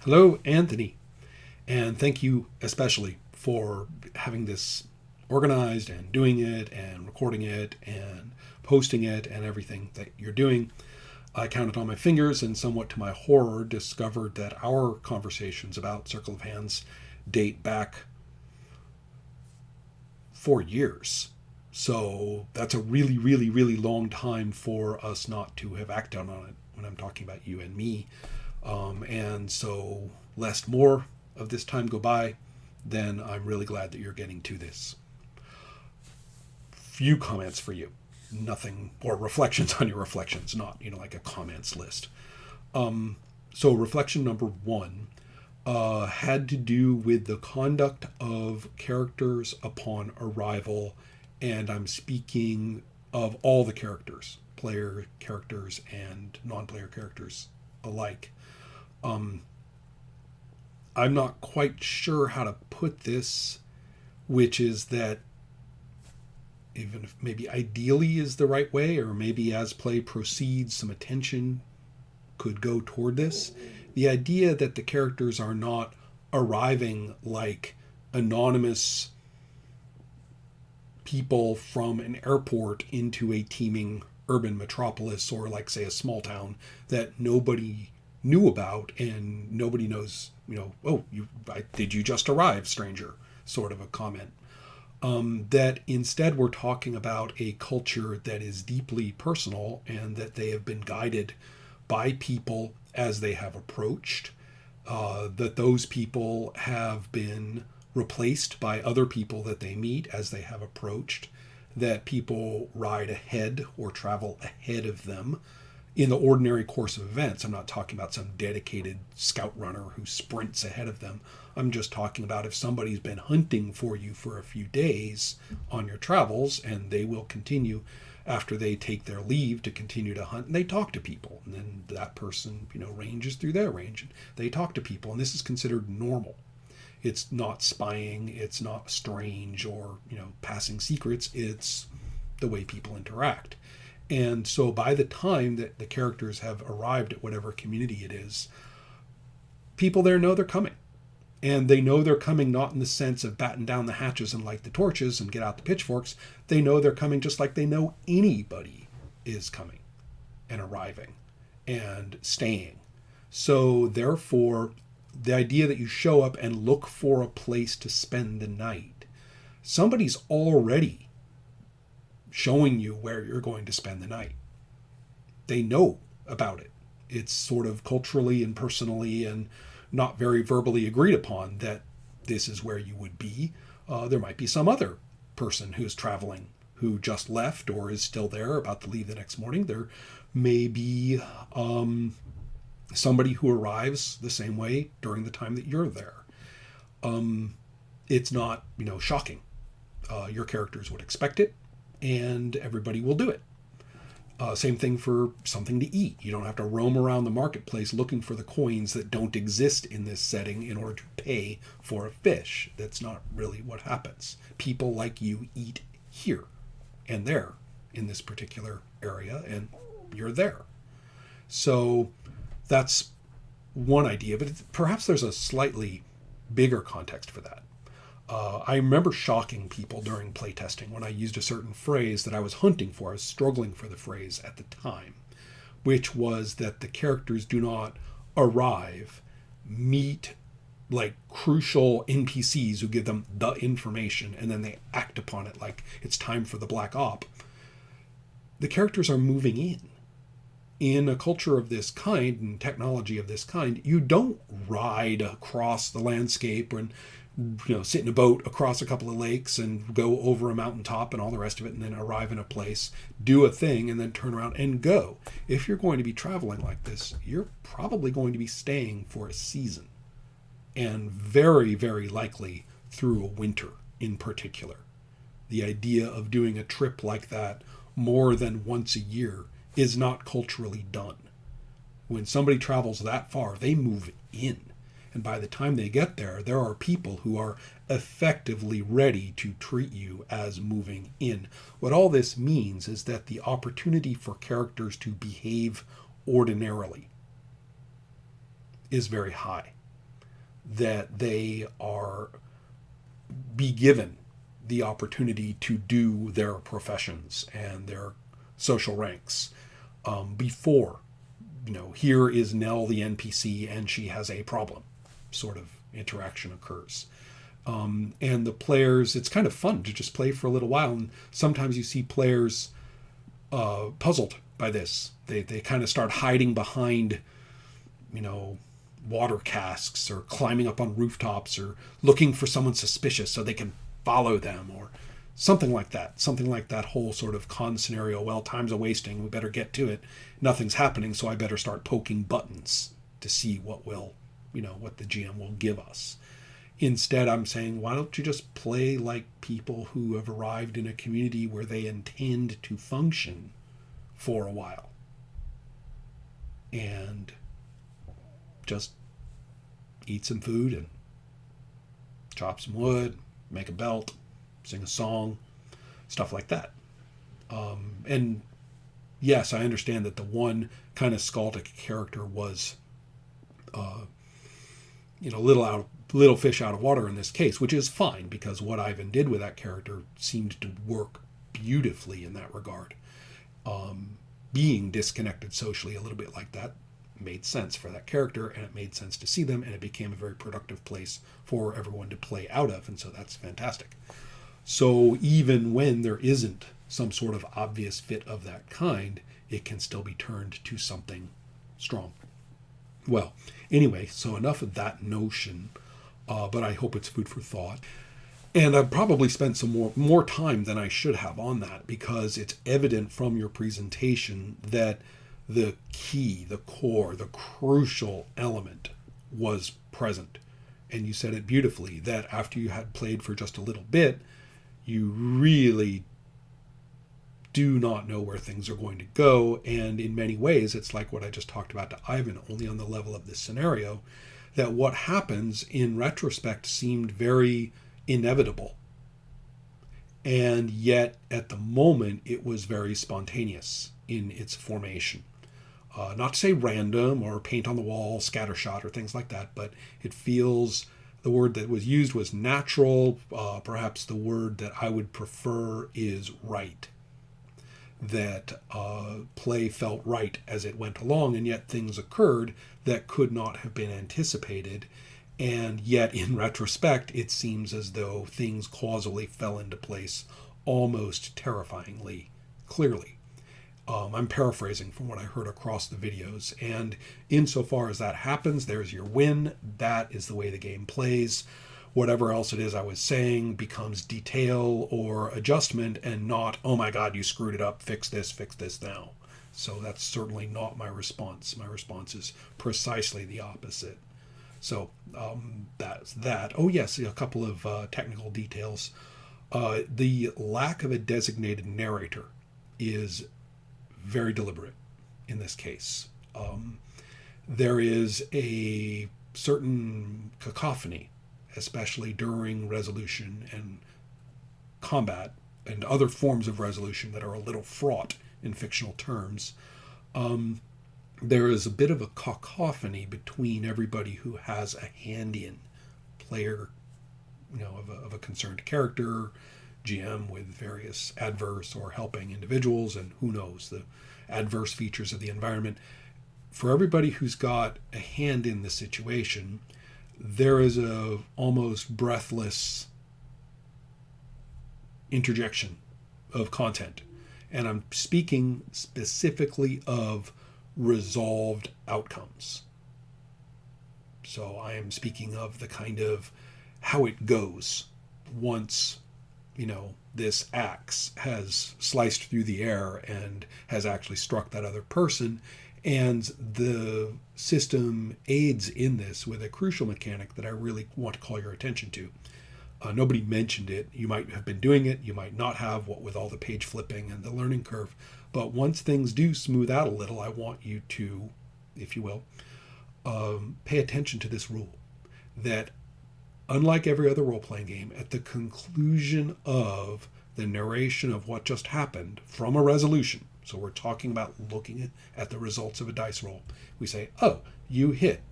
Hello, Anthony, and thank you especially for having this organized and doing it and recording it and posting it and everything that you're doing. I counted on my fingers and, somewhat to my horror, discovered that our conversations about Circle of Hands date back 4 years. So that's a really, really, really long time for us not to have acted on it when I'm talking about you and me. And so, lest more of this time go by, then I'm really glad that you're getting to this. Few comments for you. Nothing, or reflections on your reflections, not, like a comments list. So, reflection number one had to do with the conduct of characters upon arrival, and I'm speaking of all the characters, player characters and non-player characters alike. I'm not quite sure how to put this, which is that even if maybe ideally is the right way, or maybe as play proceeds, some attention could go toward this. The idea that the characters are not arriving like anonymous people from an airport into a teeming urban metropolis, or like, say, a small town that nobody knew about and nobody knows, oh, did you just arrive, stranger, sort of a comment. That instead we're talking about a culture that is deeply personal, and that they have been guided by people as they have approached, that those people have been replaced by other people that they meet as they have approached, that people ride ahead or travel ahead of them in the ordinary course of events. I'm not talking about some dedicated scout runner who sprints ahead of them. I'm just talking about if somebody's been hunting for you for a few days on your travels, and they will continue after they take their leave to continue to hunt, and they talk to people, and then that person, ranges through their range, and they talk to people, and this is considered normal. It's not spying, it's not strange or, passing secrets. It's the way people interact. And so by the time that the characters have arrived at whatever community it is, people there know they're coming. And they know they're coming not in the sense of batten down the hatches and light the torches and get out the pitchforks. They know they're coming just like they know anybody is coming and arriving and staying. So therefore, the idea that you show up and look for a place to spend the night, somebody's already showing you where you're going to spend the night. They know about it. It's sort of culturally and personally and not very verbally agreed upon that this is where you would be. There might be some other person who's traveling who just left or is still there, about to leave the next morning. There may be somebody who arrives the same way during the time that you're there. It's not, shocking. Your characters would expect it, and everybody will do it. Same thing for something to eat. You don't have to roam around the marketplace looking for the coins that don't exist in this setting in order to pay for a fish. That's not really what happens. People like you eat here and there in this particular area, and you're there. So that's one idea, but perhaps there's a slightly bigger context for that. I remember shocking people during playtesting when I used a certain phrase that I was hunting for. I was struggling for the phrase at the time, which was that the characters do not arrive, meet like crucial NPCs who give them the information, and then they act upon it like it's time for the Black Op. The characters are moving in. In a culture of this kind and technology of this kind, you don't ride across the landscape and sit in a boat across a couple of lakes and go over a mountaintop and all the rest of it, and then arrive in a place, do a thing, and then turn around and go. If you're going to be traveling like this, you're probably going to be staying for a season, and very, very likely through a winter in particular. The idea of doing a trip like that more than once a year is not culturally done. When somebody travels that far, they move in. And by the time they get there, there are people who are effectively ready to treat you as moving in. What all this means is that the opportunity for characters to behave ordinarily is very high. that they are be given the opportunity to do their professions and their social ranks before, here is Nell the NPC and she has a problem sort of interaction occurs. And the players, it's kind of fun to just play for a little while. And sometimes you see players puzzled by this. They kind of start hiding behind, water casks or climbing up on rooftops or looking for someone suspicious so they can follow them or something like that. Something like that whole sort of con scenario. Well, time's a wasting. We better get to it. Nothing's happening, so I better start poking buttons to see what what the GM will give us. Instead, I'm saying, why don't you just play like people who have arrived in a community where they intend to function for a while? And just eat some food and chop some wood, make a belt, sing a song, stuff like that. And yes, I understand that the one kind of Skaldic character was, little fish out of water in this case, which is fine because what Ivan did with that character seemed to work beautifully in that regard. Being disconnected socially a little bit like that made sense for that character, and it made sense to see them, and it became a very productive place for everyone to play out of, and so that's fantastic. So even when there isn't some sort of obvious fit of that kind, it can still be turned to something strong. Well, anyway, so enough of that notion, but I hope it's food for thought. And I've probably spent some more time than I should have on that because it's evident from your presentation that the key, the core, the crucial element was present. And you said it beautifully, that after you had played for just a little bit, you really do not know where things are going to go. And in many ways, it's like what I just talked about to Ivan, only on the level of this scenario, that what happens in retrospect seemed very inevitable. And yet, at the moment, it was very spontaneous in its formation. Not to say random or paint on the wall, scattershot, or things like that, but it feels, the word that was used was natural. Perhaps the word that I would prefer is right. That play felt right as it went along, and yet things occurred that could not have been anticipated. And yet, in retrospect, it seems as though things causally fell into place almost terrifyingly clearly. I'm paraphrasing from what I heard across the videos. And insofar as that happens, there's your win. That is the way the game plays. Whatever else it is I was saying becomes detail or adjustment and not, oh my God, you screwed it up, fix this now. So that's certainly not my response. My response is precisely the opposite. So that's that. Oh yes, a couple of technical details. The lack of a designated narrator is very deliberate in this case. There is a certain cacophony, especially during resolution and combat and other forms of resolution that are a little fraught in fictional terms. There is a bit of a cacophony between everybody who has a hand in, player, of a concerned character, GM with various adverse or helping individuals, and who knows, the adverse features of the environment. For everybody who's got a hand in the situation, there is a almost breathless interjection of content. And I'm speaking specifically of resolved outcomes. So I am speaking of the kind of how it goes once, this axe has sliced through the air and has actually struck that other person. And the system aids in this with a crucial mechanic that I really want to call your attention to. Nobody mentioned it. You might have been doing it. You might not have, what with all the page flipping and the learning curve. But once things do smooth out a little, I want you to, if you will, pay attention to this rule. That unlike every other role-playing game, at the conclusion of the narration of what just happened from a resolution, so we're talking about looking at the results of a dice roll, we say, oh, you hit,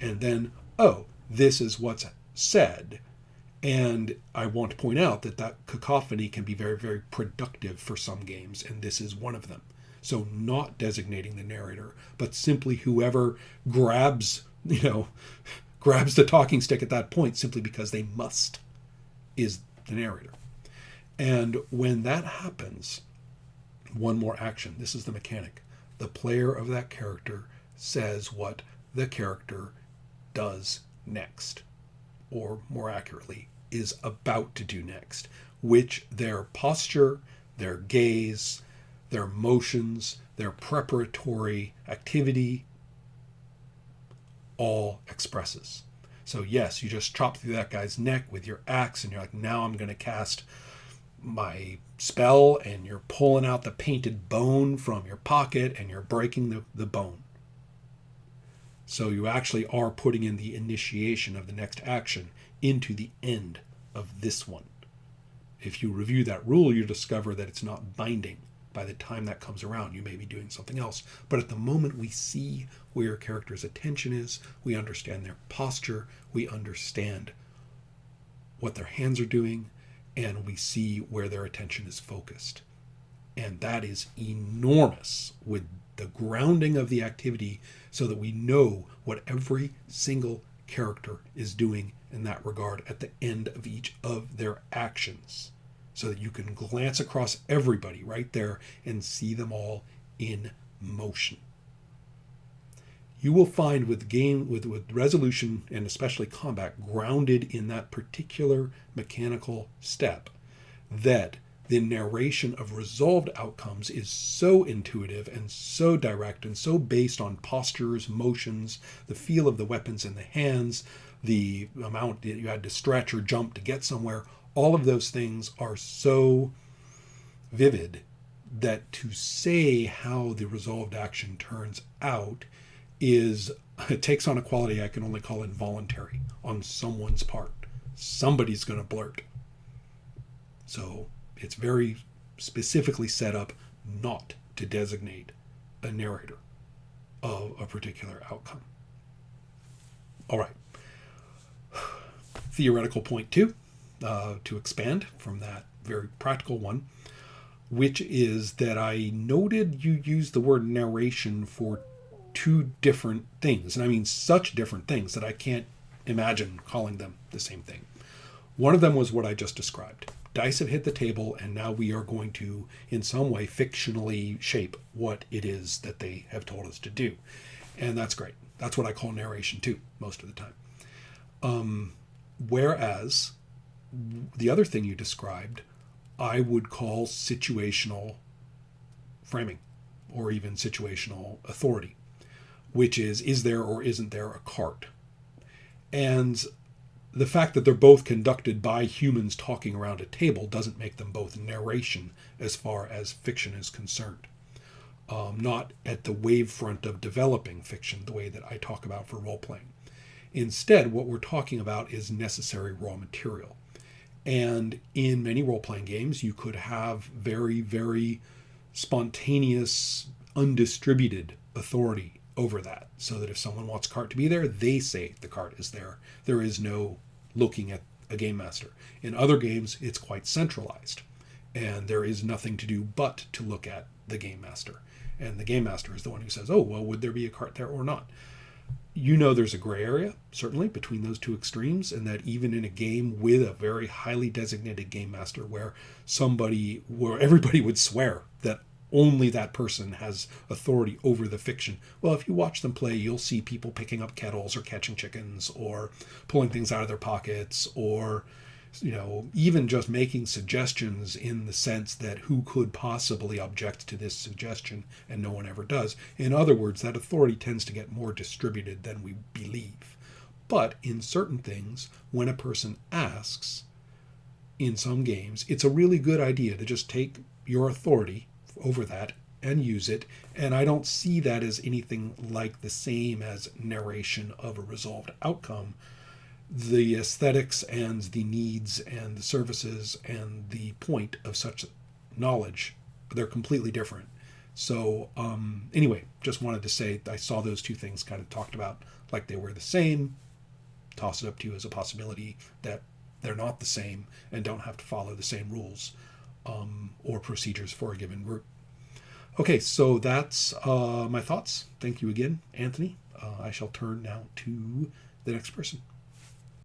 and then, oh, this is what's said. And I want to point out that that cacophony can be very, very productive for some games, and this is one of them. So not designating the narrator, but simply whoever grabs the talking stick at that point simply because they must is the narrator. And when that happens, one more action. This is the mechanic. The player of that character says what the character does next, or more accurately, is about to do next, which their posture, their gaze, their motions, their preparatory activity all expresses. So yes, you just chop through that guy's neck with your axe and you're like, now I'm going to cast my spell, and you're pulling out the painted bone from your pocket and you're breaking the bone. So you actually are putting in the initiation of the next action into the end of this one. If you review that rule, you discover that it's not binding. By the time that comes around, you may be doing something else. But at the moment we see where your character's attention is, we understand their posture, we understand what their hands are doing, and we see where their attention is focused. And that is enormous with the grounding of the activity, so that we know what every single character is doing in that regard at the end of each of their actions, so that you can glance across everybody right there and see them all in motion. You will find with game with resolution, and especially combat, grounded in that particular mechanical step, that the narration of resolved outcomes is so intuitive and so direct and so based on postures, motions, the feel of the weapons in the hands, the amount that you had to stretch or jump to get somewhere. All of those things are so vivid that to say how the resolved action turns out it takes on a quality I can only call involuntary on someone's part. Somebody's going to blurt. So it's very specifically set up not to designate a narrator of a particular outcome. All right. Theoretical point 2, to expand from that very practical one, which is that I noted you used the word narration for 2 different things. And I mean such different things that I can't imagine calling them the same thing. One of them was what I just described. Dice have hit the table, and now we are going to, in some way, fictionally shape what it is that they have told us to do. And that's great. That's what I call narration too, most of the time. Whereas the other thing you described, I would call situational framing, or even situational authority, which is there or isn't there a cart? And the fact that they're both conducted by humans talking around a table doesn't make them both narration as far as fiction is concerned. Not at the wavefront of developing fiction, the way that I talk about for role-playing. Instead, what we're talking about is necessary raw material. And in many role-playing games, you could have very, very spontaneous, undistributed authority over that, so that if someone wants cart to be there, they say the cart is there. There is no looking at a game master. In other games, it's quite centralized, and there is nothing to do but to look at the game master. And the game master is the one who says, oh, well, would there be a cart there or not? You know there's a gray area, certainly, between those 2 extremes, and that even in a game with a very highly designated game master where everybody would swear that only that person has authority over the fiction. Well, if you watch them play, you'll see people picking up kettles or catching chickens or pulling things out of their pockets, or even just making suggestions in the sense that who could possibly object to this suggestion, and no one ever does. In other words, that authority tends to get more distributed than we believe. But in certain things, when a person asks, in some games, it's a really good idea to just take your authority over that and use it, and I don't see that as anything like the same as narration of a resolved outcome. The aesthetics and the needs and the services and the point of such knowledge, they're completely different. So anyway, just wanted to say I saw those 2 things kind of talked about like they were the same. toss it up to you as a possibility that they're not the same and don't have to follow the same rules or procedures for a given group. Okay, so that's my thoughts. Thank you again, Anthony. I shall turn now to the next person.